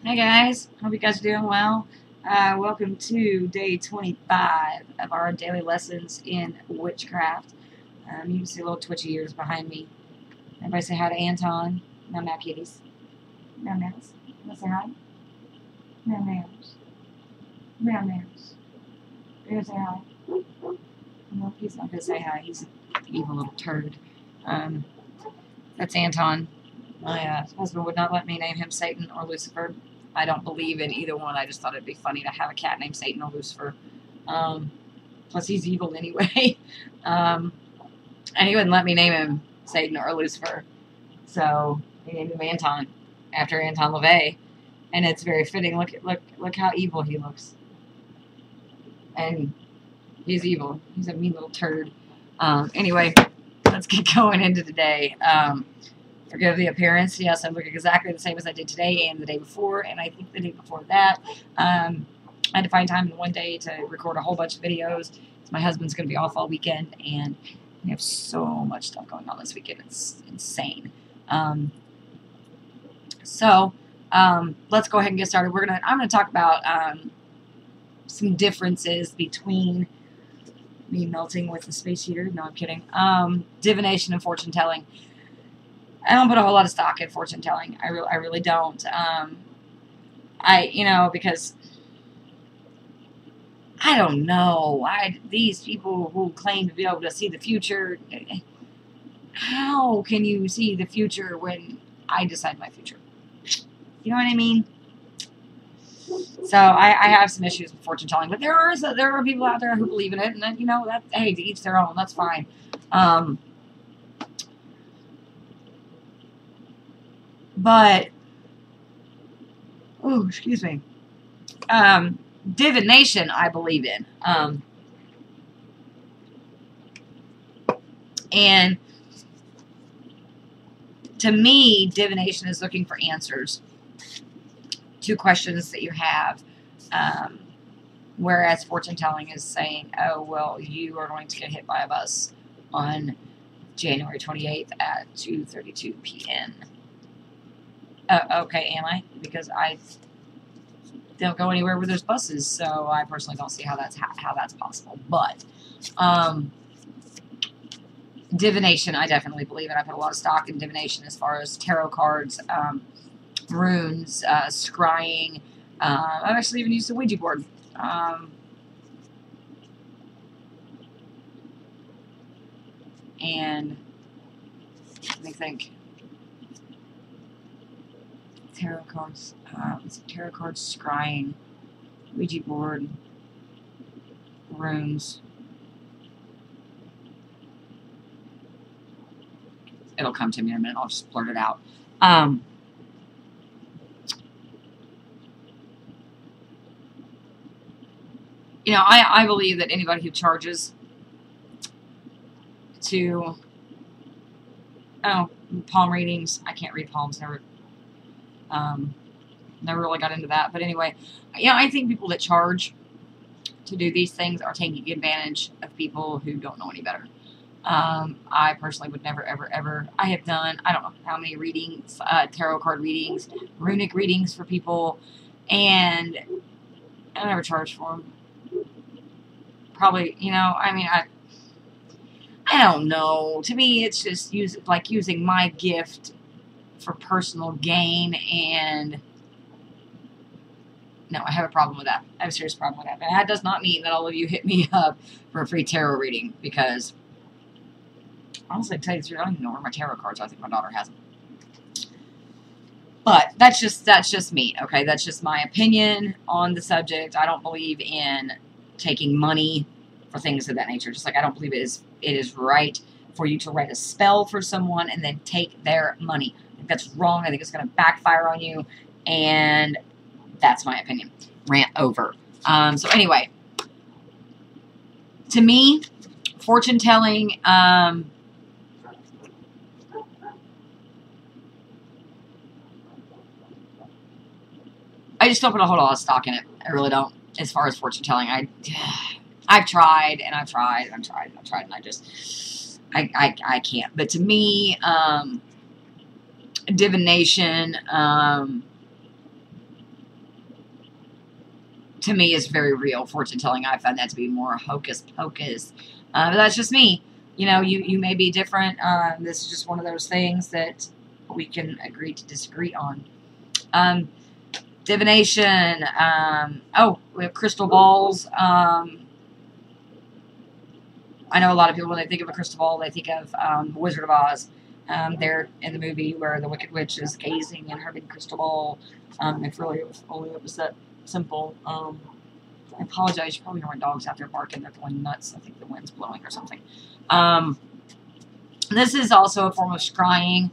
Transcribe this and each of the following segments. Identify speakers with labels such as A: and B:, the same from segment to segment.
A: Hey guys, hope you guys are doing well. Welcome to day 25 of our daily lessons in Witchcraft. You can see little twitchy ears behind me. Everybody say hi to Anton. Meow meow kitties. Meow meows. Wanna say hi? Meow meows. Meow meows. You're gonna say hi? No, he's not gonna say hi. He's an evil little turd. That's Anton. My husband would not let me name him Satan or Lucifer. I don't believe in either one. I just thought it'd be funny to have a cat named Satan or Lucifer. Plus, he's evil anyway. And he wouldn't let me name him Satan or Lucifer. So he named him Anton after Anton LaVey. And it's very fitting. Look how evil he looks. And he's evil. He's a mean little turd. Anyway, let's get going into today. Forgive the appearance. Yes, I look exactly the same as I did today and the day before, and I think the day before that. I had to find time in one day to record a whole bunch of videos. My husband's going to be off all weekend, and we have so much stuff going on this weekend. It's insane. Let's go ahead and get started. I'm gonna talk about some differences between me melting with the space heater. No, I'm kidding. Divination and fortune telling. I don't put a whole lot of stock in fortune telling. I really don't. Because I don't know. These people who claim to be able to see the future, how can you see the future when I decide my future? You know what I mean? So I have some issues with fortune telling, but there are people out there who believe in it, and then, hey, to each their own. That's fine. But, oh, excuse me. Divination, I believe in. And to me, divination is looking for answers to questions that you have. Whereas fortune telling is saying, oh, well, you are going to get hit by a bus on January 28th at 2:32 p.m. Okay, am I? Because I don't go anywhere where there's buses, so I personally don't see how that's possible. But divination, I definitely believe in. I put a lot of stock in divination as far as tarot cards, runes, scrying. I've actually even used a Ouija board. And let me think. Tarot cards, scrying, Ouija board, runes. It'll come to me in a minute. I'll just blurt it out. I believe that anybody who charges to palm readings. I can't read palms. Never really got into that. But anyway, I think people that charge to do these things are taking advantage of people who don't know any better. I personally would never, ever, ever. I have done, I don't know how many readings, tarot card readings, runic readings for people, and I never charged for them. Probably, I don't know. To me, it's just using my gift for personal gain, and no, I have a problem with that. I have a serious problem with that. And that does not mean that all of you hit me up for a free tarot reading, because honestly, to tell you the truth, I don't even know where my tarot cards are. I think my daughter has them. But that's just me, okay? That's just my opinion on the subject. I don't believe in taking money for things of that nature. Just like I don't believe it is right for you to write a spell for someone and then take their money. I think that's wrong. I think it's going to backfire on you, and that's my opinion. Rant over. So anyway, to me, fortune telling, I just don't put a whole lot of stock in it. I really don't. As far as fortune telling, I've tried and I've tried and I've tried and I've tried, and I can't. But to me, divination, to me is very real. Fortune telling, I find that to be more hocus pocus. But that's just me. You know, you may be different. This is just one of those things that we can agree to disagree on. Divination. Oh, we have crystal balls. I know a lot of people, when they think of a crystal ball, they think of Wizard of Oz. There in the movie where the Wicked Witch is gazing in her big crystal ball. If really it was only it was that simple. I apologize. You probably hear my dogs out there barking. They're going nuts. I think the wind's blowing or something. This is also a form of scrying.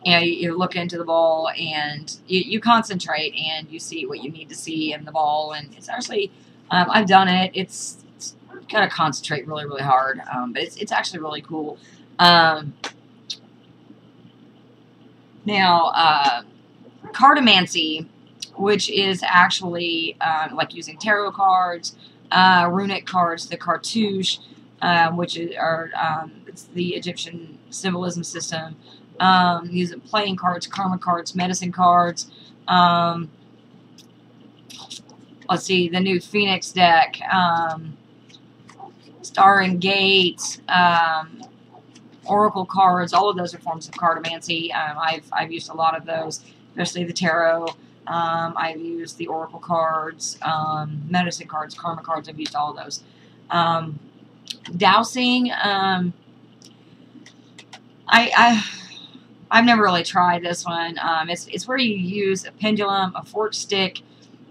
A: You know, you look into the ball and you concentrate and you see what you need to see in the ball. And it's actually, I've done it. It's got to concentrate really, really hard. But it's actually really cool. Now, cartomancy, which is actually like using tarot cards, runic cards, the cartouche, which are it's the Egyptian symbolism system. Using playing cards, karma cards, medicine cards. Let's see, the new Phoenix deck, Star and Gate, Oracle cards. All of those are forms of cartomancy. I've used a lot of those, especially the tarot. I've used the Oracle cards, medicine cards, karma cards. I've used all of those. Dowsing. I've never really tried this one. It's where you use a pendulum, a forked stick,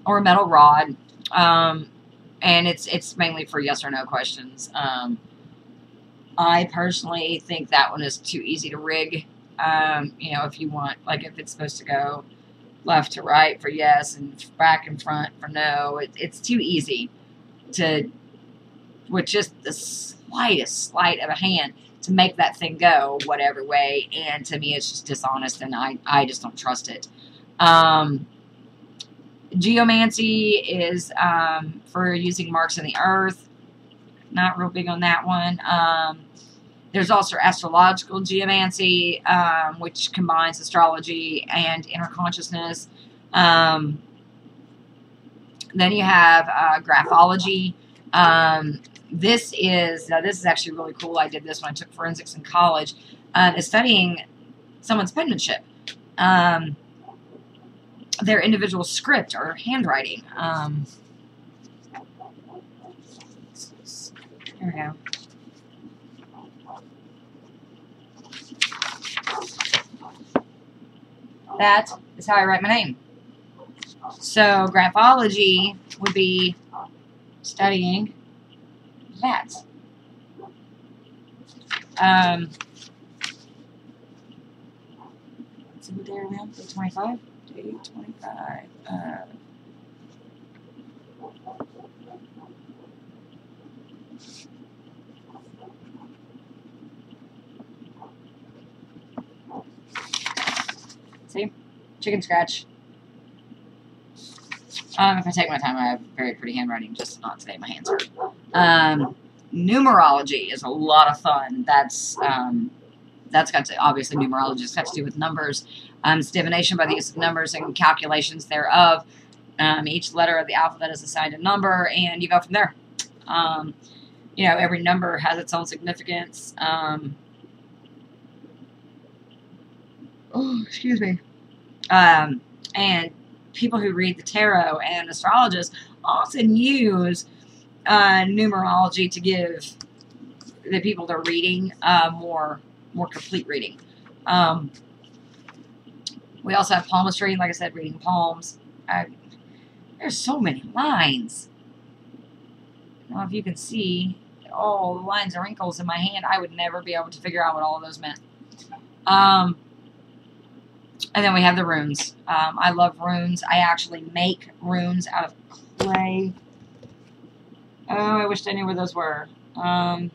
A: or a metal rod, and it's mainly for yes or no questions. I personally think that one is too easy to rig. You know, if you want, like, if it's supposed to go left to right for yes and back and front for no, it's too easy to, with just the slightest sleight of a hand, to make that thing go whatever way, and to me it's just dishonest, and I just don't trust it. Geomancy is for using marks in the earth. Not real big on that one. There's also astrological geomancy, which combines astrology and inner consciousness. Then you have graphology. This is actually really cool. I did this when I took forensics in college. Is studying someone's penmanship, their individual script or handwriting. Here we go. That is how I write my name. So graphology would be studying that. So what day are we on? Day 25? Day 25. See? Chicken scratch. If I take my time, I have very pretty handwriting, just not today. My hands hurt. Numerology is a lot of fun. That's got to, obviously, numerology has got to do with numbers. It's divination by the use of numbers and calculations thereof. Each letter of the alphabet is assigned a number, and you go from there. You know, every number has its own significance. Oh, excuse me. And people who read the tarot and astrologists often use numerology to give the people they're reading more complete reading. We also have palmistry, like I said, reading palms. There's so many lines. I don't know if you can see all the lines and wrinkles in my hand. I would never be able to figure out what all of those meant. And then we have the runes. I love runes. I actually make runes out of clay. Oh, I wish I knew where those were. I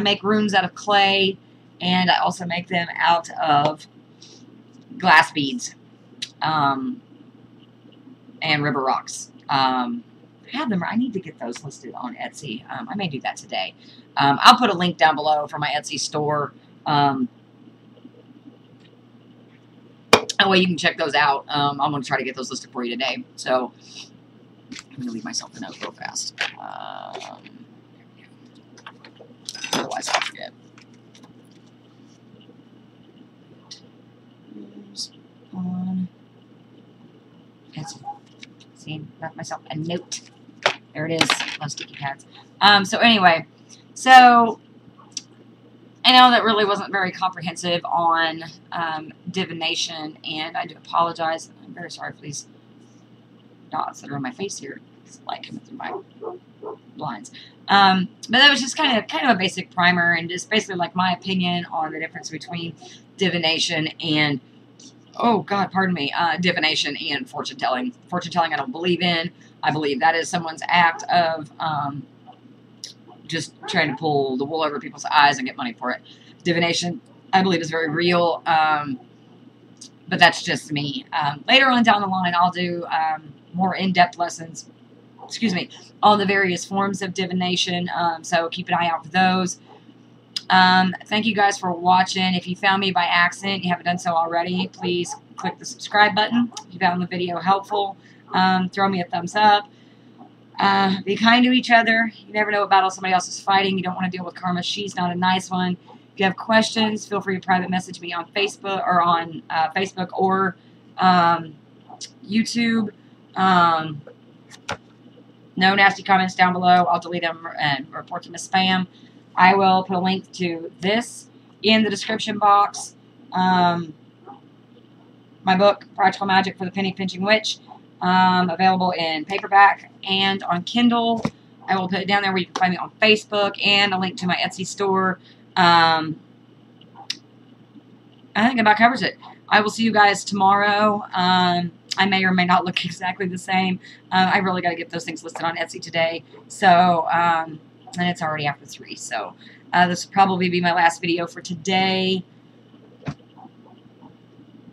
A: make runes out of clay, and I also make them out of glass beads and river rocks. I have them. I need to get those listed on Etsy. I may do that today. I'll put a link down below for my Etsy store. That way you can check those out. I'm going to try to get those listed for you today. So I'm going to leave myself a note real fast. Otherwise I'll forget. See, left myself a note. There it is. Love sticky pads. So anyway, so I know that really wasn't very comprehensive on divination, and I do apologize. I'm very sorry for these dots that are on my face here. It's light coming through my blinds. But that was just kind of a basic primer, and just basically like my opinion on the difference between divination and, oh God, pardon me, divination and fortune telling. Fortune telling I don't believe in. I believe that is someone's act of just trying to pull the wool over people's eyes and get money for it. Divination, I believe, is very real, but that's just me. Later on down the line, I'll do more in-depth lessons, on the various forms of divination, so keep an eye out for those. Thank you guys for watching. If you found me by accident, you haven't done so already, please click the subscribe button. If you found the video helpful, throw me a thumbs up. Be kind to each other. You never know what battle somebody else is fighting. You don't want to deal with karma. She's not a nice one. If you have questions, feel free to private message me on Facebook or YouTube. No nasty comments down below. I'll delete them and report them as spam. I will put a link to this in the description box. My book, Practical Magic for the Penny Pinching Witch, available in paperback and on Kindle. I will put it down there where you can find me on Facebook, and a link to my Etsy store. I think about covers it. I will see you guys tomorrow. I may or may not look exactly the same. I really got to get those things listed on Etsy today. So, and it's already after 3. So, this will probably be my last video for today.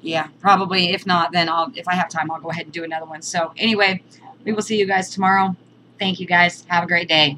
A: Yeah, probably. If not, then if I have time, I'll go ahead and do another one. So, anyway, we will see you guys tomorrow. Thank you, guys. Have a great day.